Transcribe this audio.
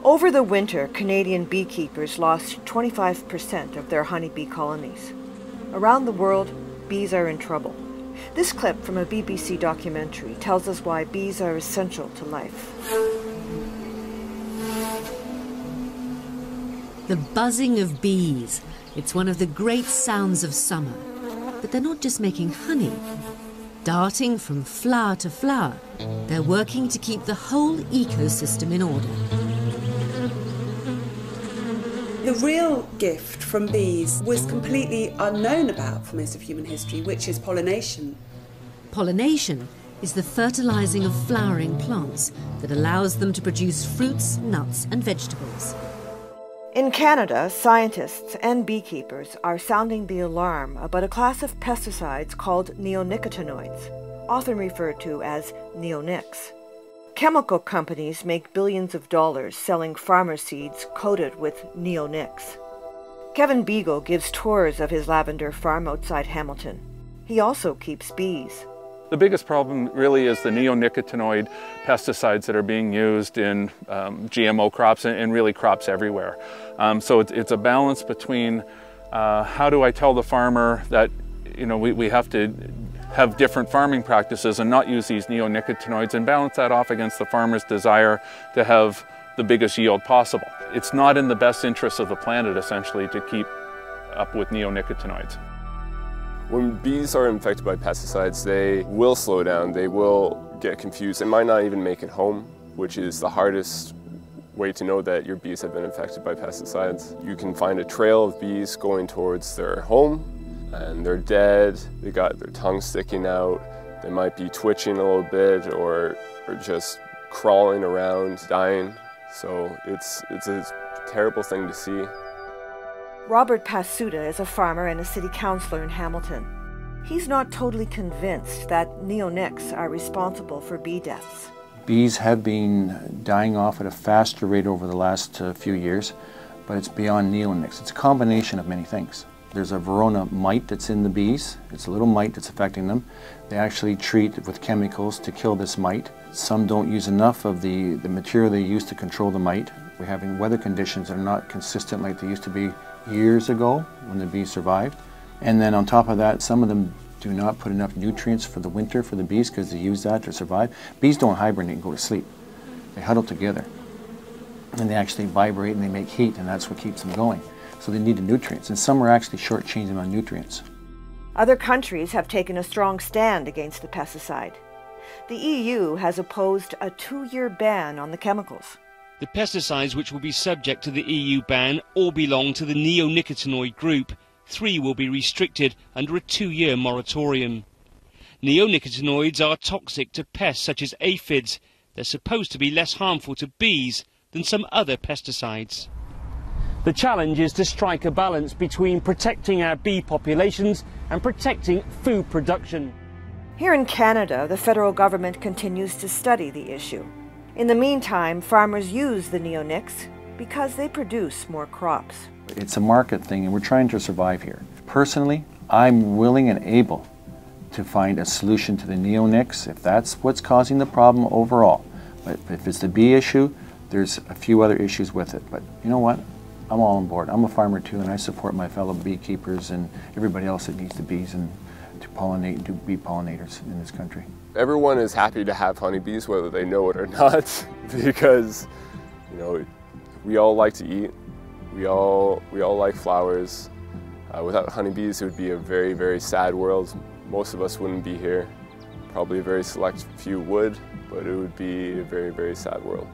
Over the winter, Canadian beekeepers lost 25% of their honeybee colonies. Around the world, bees are in trouble. This clip from a BBC documentary tells us why bees are essential to life. The buzzing of bees. It's one of the great sounds of summer. But they're not just making honey. Darting from flower to flower, they're working to keep the whole ecosystem in order. The real gift from bees was completely unknown about for most of human history, which is pollination. Pollination is the fertilizing of flowering plants that allows them to produce fruits, nuts and vegetables. In Canada, scientists and beekeepers are sounding the alarm about a class of pesticides called neonicotinoids, often referred to as neonics. Chemical companies make billions of dollars selling farmer seeds coated with neonics. Kevin Beagle gives tours of his lavender farm outside Hamilton. He also keeps bees. The biggest problem really is the neonicotinoid pesticides that are being used in GMO crops and really crops everywhere. So it's a balance between how do I tell the farmer that we have to have different farming practices and not use these neonicotinoids, and balance that off against the farmer's desire to have the biggest yield possible. It's not in the best interest of the planet, essentially, to keep up with neonicotinoids. When bees are infected by pesticides, they will slow down, they will get confused, they might not even make it home, which is the hardest way to know that your bees have been infected by pesticides. You can find a trail of bees going towards their home, and they're dead, they got their tongue sticking out, they might be twitching a little bit or just crawling around, dying. So it's a terrible thing to see. Robert Pasuta is a farmer and a city councillor in Hamilton. He's not totally convinced that neonics are responsible for bee deaths. Bees have been dying off at a faster rate over the last few years, but it's beyond neonics. It's a combination of many things. There's a Verona mite that's in the bees. It's a little mite that's affecting them. They actually treat with chemicals to kill this mite. Some don't use enough of the material they use to control the mite. We're having weather conditions that are not consistent like they used to be years ago when the bees survived. And then on top of that, some of them do not put enough nutrients for the winter for the bees because they use that to survive. Bees don't hibernate and go to sleep. They huddle together and they actually vibrate and they make heat, and that's what keeps them going. So they need the nutrients, and some are actually shortchanging them on nutrients. Other countries have taken a strong stand against the pesticide. The EU has opposed a 2-year ban on the chemicals. The pesticides which will be subject to the EU ban all belong to the neonicotinoid group. 3 will be restricted under a 2-year moratorium. Neonicotinoids are toxic to pests such as aphids. They're supposed to be less harmful to bees than some other pesticides. The challenge is to strike a balance between protecting our bee populations and protecting food production. Here in Canada, the federal government continues to study the issue. In the meantime, farmers use the neonics because they produce more crops. It's a market thing, and we're trying to survive here. Personally, I'm willing and able to find a solution to the neonics if that's what's causing the problem overall. But if it's the bee issue, there's a few other issues with it. But you know what? I'm all on board. I'm a farmer too, and I support my fellow beekeepers and everybody else that needs the bees and to pollinate and do bee pollinators in this country. Everyone is happy to have honeybees, whether they know it or not, because we all like to eat. We all like flowers. Without honeybees, it would be a very, very sad world. Most of us wouldn't be here. Probably a very select few would, but it would be a very, very sad world.